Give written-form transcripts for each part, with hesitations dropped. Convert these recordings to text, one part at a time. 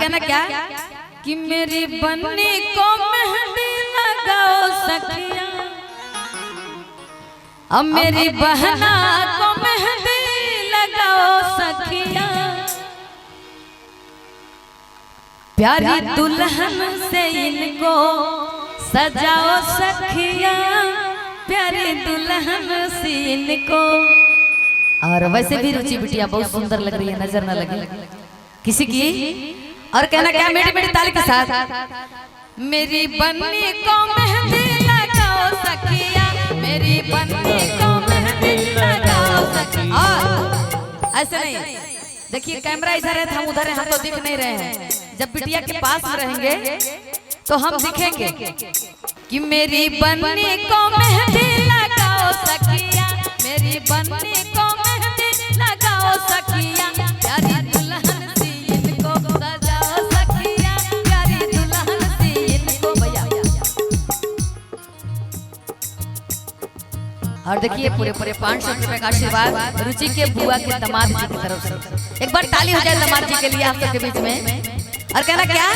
कहना क्या कि मेरी बन्नी को मेहंदी लगाओ सखिया, अब मेरी बहना को मेहंदी लगाओ सखिया, प्यारी दुल्हन से इनको सजाओ सखिया, प्यारी दुल्हन से इनको। और वैसे भी रुचि बिटिया बहुत सुंदर लग रही है, नजर न लगे किसी की। और कहना क्या मीठी मीठी ताली के साथ, मेरी बन्नी को मेहंदी लगाओ सखिया, मेरी बन्नी को मेहंदी लगाओ सखिया। ऐसे नहीं, देखिए कैमरा इधर है, हम उधर हैं, हम तो दिख नहीं रहे हैं। जब बिटिया के पास में रहेंगे तो हम दिखेंगे कि मेरी बन्नी को मेहंदी लगाओ सखिया, मेरी बन्नी को मेहंदी लगाओ सखिया, प्यारी दुल्हन सी इनको सजाओ सखिया, प्यारी दुल्हन सी इनको। भैया और देखिए पूरे पूरे 500 रुपए का आशीर्वाद रुचि के बुआ के दामाद जी की तरफ से। एक बार ताली हो जाए दामाद जी के लिए आप सबके बीच में। और कहना क्या,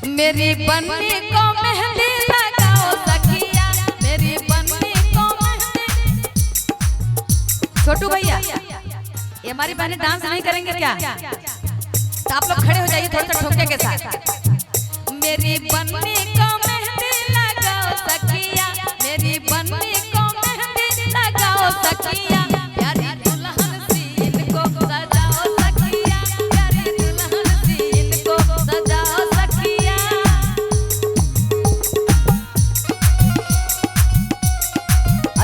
मेरी बन्नी को मेहंदी लगाओ सखिया, मेरी बन्नी को मेहंदी। छोटू भैया ये हमारी बहनें डांस नहीं करेंगे क्या? तो आप लोग खड़े हो जाइए थोड़ा सा ठोके के साथ। मेरी बन्नी को मेहंदी लगाओ सखिया, मेरी बन्नी को मेहंदी लगाओ सखिया, प्यारी दुल्हन सी इनको सजाओ सखिया, प्यारी दुल्हन सी इनको सजाओ सखिया।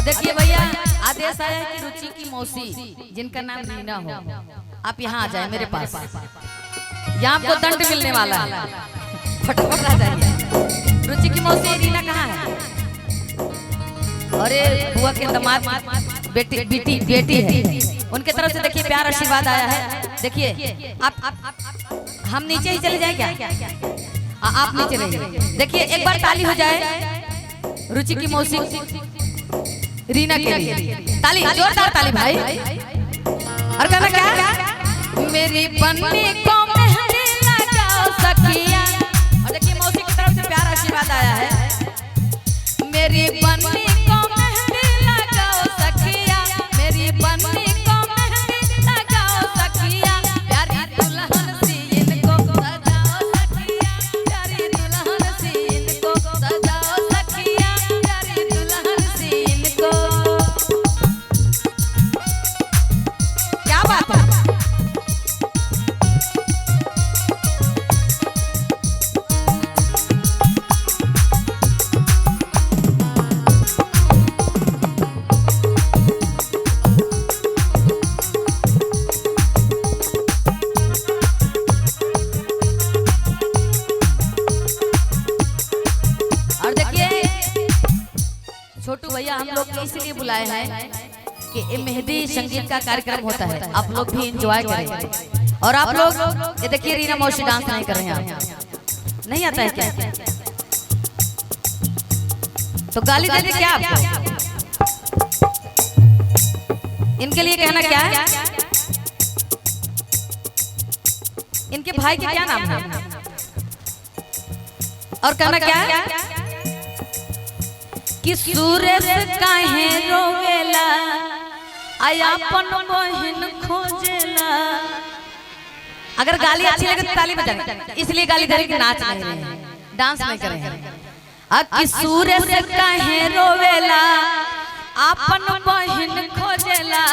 देखिए भैया आदेश आया है कि रुचि की मौसी जिनका नाम रीना हो, आप यहाँ आ जाए मेरे पास, यहाँ आपको दंड मिलने वाला है, फटाफट आ जाइए। रुचि की मौसी रीना कहाँ है? अरे बुआ के दामाद बेटी है, उनके तरफ से देखिए प्यार आशीर्वाद आया है। देखिए आप हम नीचे ही चले जाए क्या? आप नीचे रहिए। देखिए एक बार ताली हो जाए रुचि की मौसी रीना के लिए, ताली जोरदार ताली भाई। और कहना क्या, मेरी बन्नी को मेहंदी लगाओ सखिया। और देखिए मौसी की तरफ से प्यार आशीर्वाद आया है, मेरी बन्नी को मेहंदी लगाओ सखिया, मेरी बन्नी को मेहंदी लगाओ सखिया, प्यारी दुल्हन सी इनको सजाओ सखिया, प्यारी दुल्हन सी इनको सजाओ सखिया, प्यारी दुल्हन सी इनको। क्या बात है? और देखिए छोटू भैया हम लोग इसलिए बुलाए हैं कि ये मेहंदी संगीत का कार्यक्रम होता है, आप लोग भी एंजॉय करें। और आप लोग ये देखिए रीना मौसी डांस नहीं कर रहे हैं, नहीं आता है क्या? तो गाली दे दे क्या आपको? इनके लिए कहना क्या है, इनके भाई के क्या नाम है? और कहना क्या है कि सूरज काहे रोवेला आयापन बहिन खोजेला। अगर गाली अच्छी लगे तो ताली बजाएं, इसलिए गाली दे रहे कि नाच नहीं रहे हैं, डांस नहीं कर रहे हैं। कि सूरज काहे रोवेला आपन बहिन खोजेला,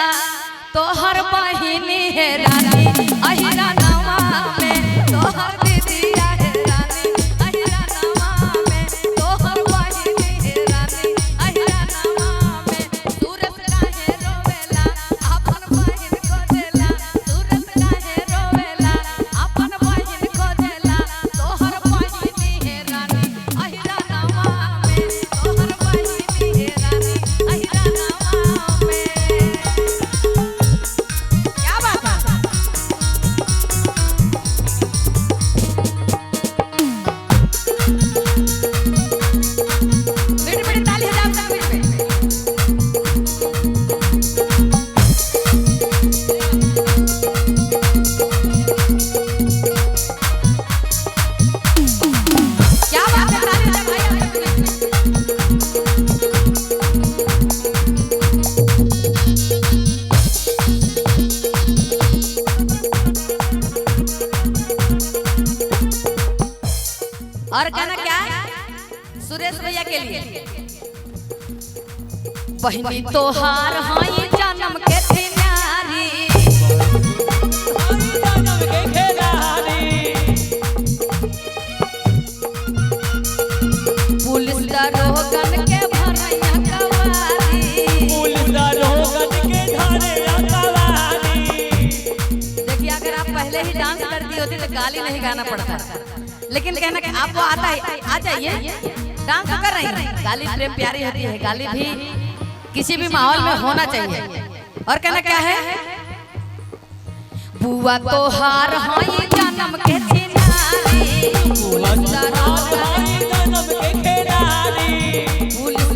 तोहर बहिनी है रानी अहिरा नवा में, तोहर दीदिया है रानी अहिरा नवा में, तोहर बहिनी है रानी अहिरा नवा में। सूरज काहे रोवेला आपन बहिन खोजेला, सूरज काहे रोवेला आपन बहिन खोजेला, तोहर बहिनी है रानी अहिरा नवा में, तोहर बहिनी है रानी अहिरा नवा में। क्या बात है? और कहना क्या सुरेश भैया के लिए बहनी तोहार हाई जन्म के थी न्यारी जन्म के खेलारी पुलिस दरोगन के भरैया कवारी पुलिस दरोगन के धरैया कवारी। देखिए अगर आप पहले ही डांस कर दी होती तो गाली नहीं गाना पड़ता, लेकिन कहना कि आपको आता है आ जाइए डांस कर रही है। गाली प्रेम प्यारी होती है, गाली भी किसी भी माहौल में होना चाहिए। और कहना क्या है बुआ तो हार हाई जन्म के छिनारी पुलिस जन्म के खेलारी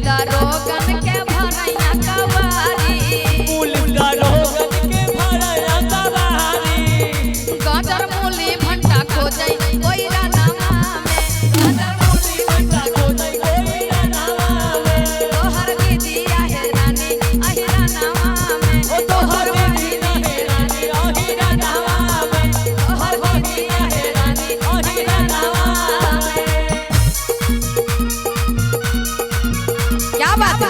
दरोगन के भरैया कवारी पुलिस दरोगन के भरैया कवारी। गाजर मूली भंटा खोजै कोई रानामा में गाजर मूली भंटा खोजै कोई रानामा में तोहर दीदिया है रानी अहि रानामा में ओ तोहर दीदी है रानी अहि रानावा में तोहर दीदिया है रानी अहि रानावा में। क्या बात है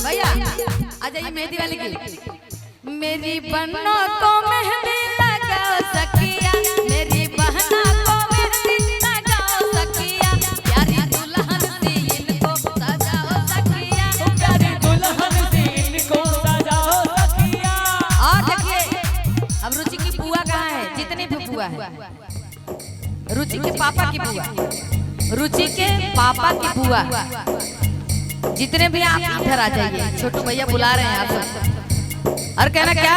भैया आ जाइए मेहंदी वाली की मेरी बन्नों को मेहंदी लगाओ सखिया मेरी बहना को मेहंदी लगाओ सखिया प्यारी दुल्हन सी इनको सजाओ सखिया प्यारी दुल्हन सी इनको सजाओ सखिया। और देखिए अब रुचि की बुआ कहाँ है, जितनी भी बुआ है रुचि के पापा की बुआ रुचि के पापा की बुआ जितने भी आप इधर आ जाइए, छोटू भैया बुला रहे हैं आप सबको। और कहना क्या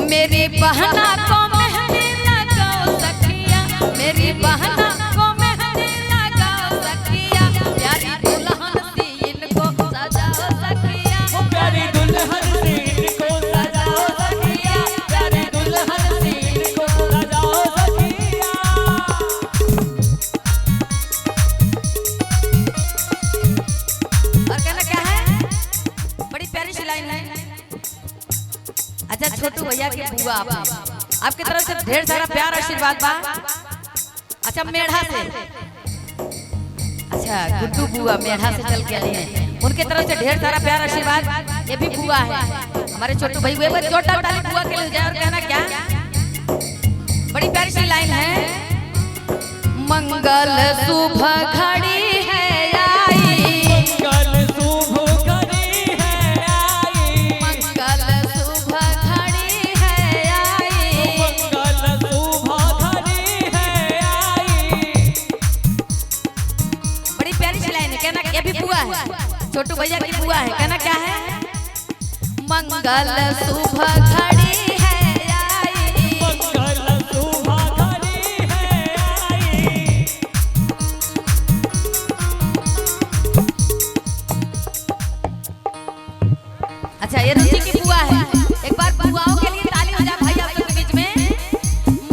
मेरी बहना को मेहंदी लगाओ सखिया मेरी बहना को मेहंदी लगाओ सखिया प्यारी दुल्हन सी इनको सजाओ सखिया प्यारी दुल्हन सी इनको सजाओ सखिया प्यारी दुल्हन सी इनको सजाओ सखिया। और कहना क्या है बड़ी प्यारी सी लाइन है। अच्छा छोटू भैया की बुआ आपकी तरफ से ढेर सारा प्यार आशीर्वाद बा। अच्छा मेढ़ा से अच्छा गुड्डू बुआ मेढ़ा से चल के आई हैं, उनके तरफ से ढेर सारा प्यार आशीर्वाद। ये भी बुआ है हमारे छोटू भाई हुए छोटा डाली बुआ के लिए जाए। और कहना क्या बड़ी प्यारी सी लाइन है मंगल शुभ घड़ी है आई कल शुभ घड़ी है आई मंगल शुभ घड़ी है आई कल शुभ घड़ी है आई। बड़ी प्यारी सी लाइन है। कहना ये भी बुआ है छोटू भैया की बुआ है। कहना क्या है मंगल शुभ घड़ी है आई कल शुभ घड़ी है आई। अच्छा ये रुचि की बुआ है। एक बार बुआओं के लिए ताली हो जाए भाई आप सबके बीच में।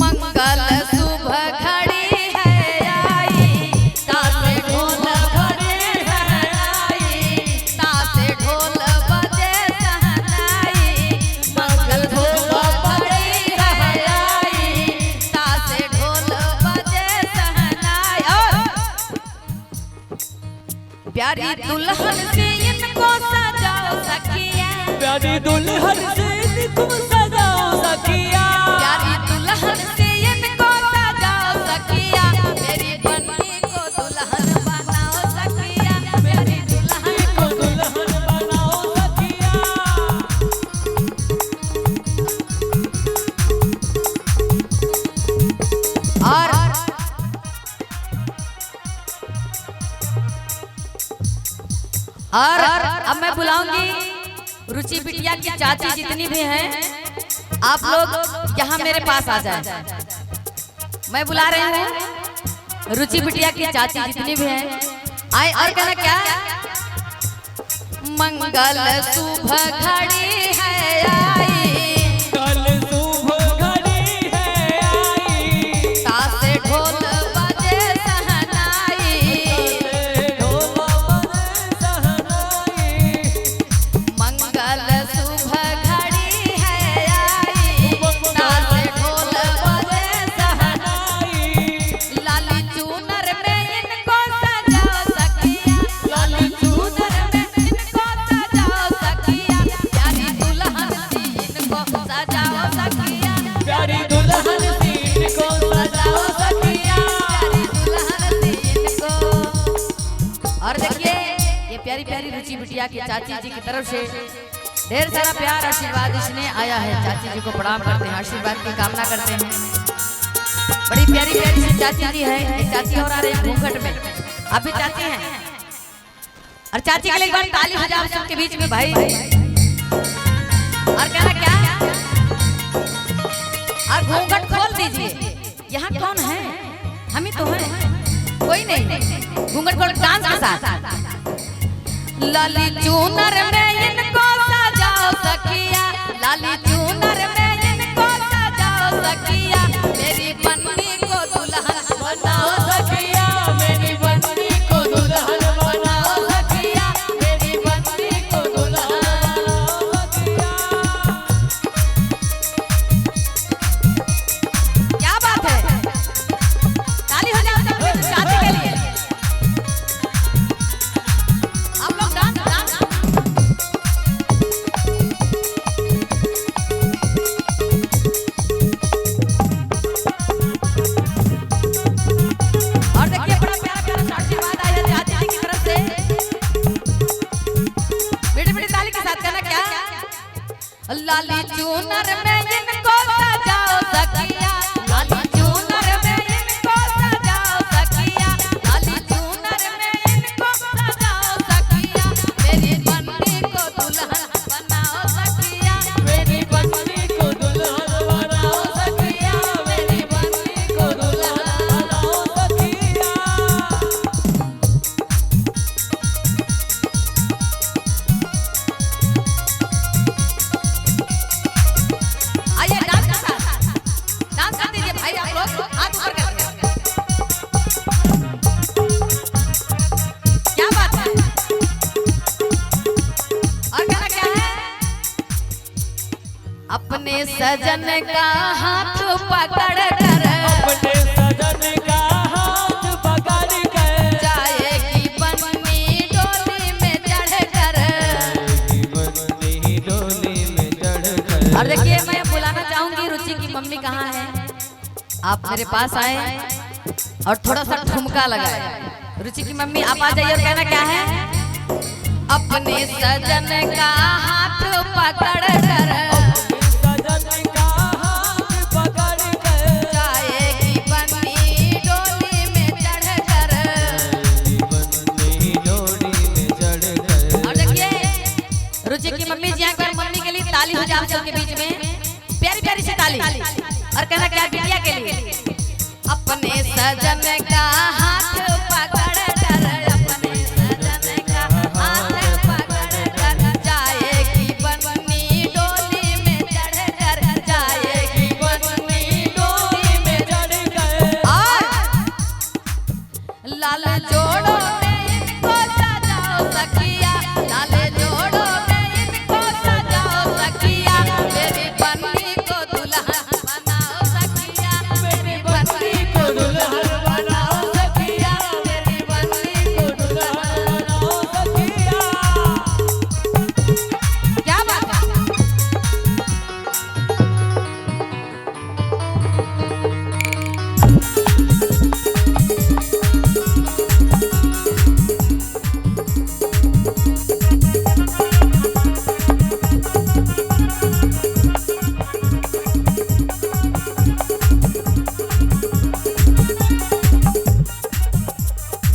मंगल शुभ घड़ी है आई तासे ढोल बजे सहनाई तासे ढोल बजे सहनाई मंगल शुभ घड़ी है आई तासे ढोल बजे सहनाई। और प्यारी दुल्हन से इनको सजाओ सखिया प्यारी दुल्हन से इनको सजाओ सखिया प्यारी दुल्हन से इनको सजाओ सखिया मेरी बन्नी को दुल्हन बनाओ सखिया मेरी दुल्हन को दुल्हन बनाओ सखिया। और अब मैं बुलाऊंगी रुचि बिटिया की चाची जितनी भी हैं आप लोग यहाँ मेरे पास आ जाए। मैं बुला रही हूँ रुचि बिटिया की चाची जितनी भी हैं आए। और कहना क्या मंगल शुभ घड़ी है आई कल शुभ घड़ी है आई तासे ढोल बजे सजाओ सखिया, प्यारी दुल्हन सीन को सजाओ सखिया। प्यारी दुल्हन सीन को। और देखिए ये प्यारी प्यारी रुचि बिटिया की चाची जी की तरफ से ढेर सारा प्यार आशीर्वाद इसने आया है। चाची जी को प्रणाम करते हैं, आशीर्वाद की कामना करते हैं। बड़ी प्यारी प्यारी सी चाची जी है। एक चाची और आ रही है घूंघट में, आप भी चाची हैं। और चाची के लिए एक बार ताली बजाओ सबके बीच में भाई। और कहना क्या, और घूंघट खोल दीजिए। यहाँ कौन है? हम ही तो हैं, कोई नहीं। घूंघट खोल डांस के साथ। लाली चूनर में इनको सजाओ सखिया, लाली चूनर में इनको सजाओ सखिया, मेरी बन्नी को दुल्हन बनाओ सखिया, मेरी बन्नी को दुल्हन बनाओ सखिया, मेरी बन्नी को दुल्हन बनाओ सखिया। क्या बात है, ताली हो जाओ सबके चाची के लिए। आप लोग डांस डांस। और देखिए बड़ा प्यारा प्यारा सा आशीर्वाद आया चाची जी की तरफ से। बेटी बेटी ताली के साथ कहना क्या, लाली चूनर में इनको सजाओ सखिया, लाली चूनर में इनको सजाओ सखिया, लाली चूनर में इनको सजाओ सखिया, मेरी बन्नी को दुल्हन बनाओ सखिया, मेरी बन्नी को दुल्हन बनाओ सखिया, मेरी बन्नी को दुल्हन बनाओ सखिया। आइए डांस के साथ डांस कर दीजिए भाई। आप लोग हाथ ऊपर करके, क्या बात है। और कहना क्या है, अपने सजन का हाथ पकड़ कर अपने सजन का हाथ पकड़ कर, जाएगी बन्नी डोली में चढ़ कर। बन्नी डोली में चढ़ कर। और देखिए मैं बुलाना चाहूंगी रुचि की मम्मी कहाँ है, आप मेरे पास आए और थोड़ा सा ठुमका लगाए। रुचि की मम्मी आप आ जाइए और कहना क्या है, अपने सजन का हाथ पकड़ कर सजन का हाथ पकड़ कर, जाएगी बन्नी डोली में चढ़ कर। बन्नी डोली में चढ़ कर। और देखिए रुचि की मम्मी जी एक बार मम्मी के लिए ताली हो जाओ सबके बीच में, प्यारी प्यारी सी ताली। और कहना क्या बिटिया के लिए, अपने सजन का हाथ पकड़ कर, अपने सजन का हाथ पकड़ कर, जाएगी बन्नी डोली में चढ़ कर, जाएगी बन्नी डोली में चढ़ कर। और लाल जोड़ो में इनको सजाओ सखिया, लाल जोड़ो में इनको सजाओ सखिया, मेरी बन्नी को दुल्हन बनाओ सखिया, मेरी बन्नी को दुल्हन बनाओ सखिया, मेरी बन्नी को दुल्हन बनाओ सखिया। क्या बात है।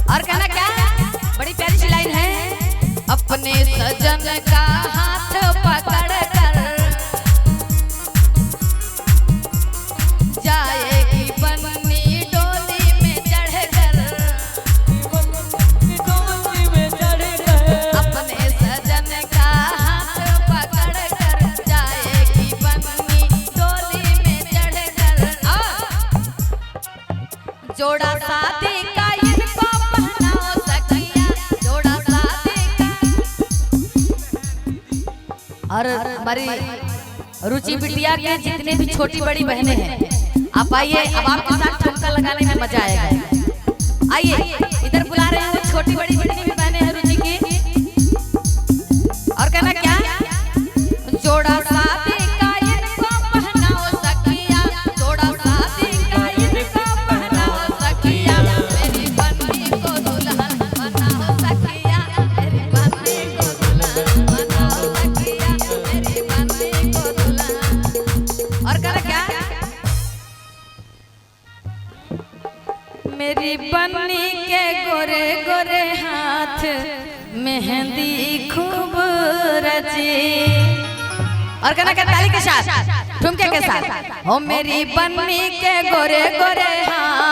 और कहना क्या, बड़ी प्यारी सी लाइन है, अपने सजन का हाथ पकड़ कर, जाएगी बन्नी डोली में चढ़ कर, डोली में चढ़ कर। अपने सजन का हाथ पकड़ कर, जाएगी बन्नी डोली में चढ़ कर। जोड़ा शादी का इनको पहनाओ सखिया, जोड़ा शादी का। और हमारी रुचि बिटिया के जितने भी छोटी बड़ी बहनें हैं, आप आइए, अब आपके साथ ठुमका लगाने में मजा आएगा। आइए इधर बुला रहे हैं वो छोटी बड़ी जितनी भी बहनें हैं रुचि की। और कहना क्या, जोड़ा शादी का इनको मेरी बन्नी के गोरे गोरे हाथ मेहंदी खूब रची। और कहना क्या ताली के साथ ठुमके के साथ। हो मेरी बन्नी के गोरे गोरे हाथ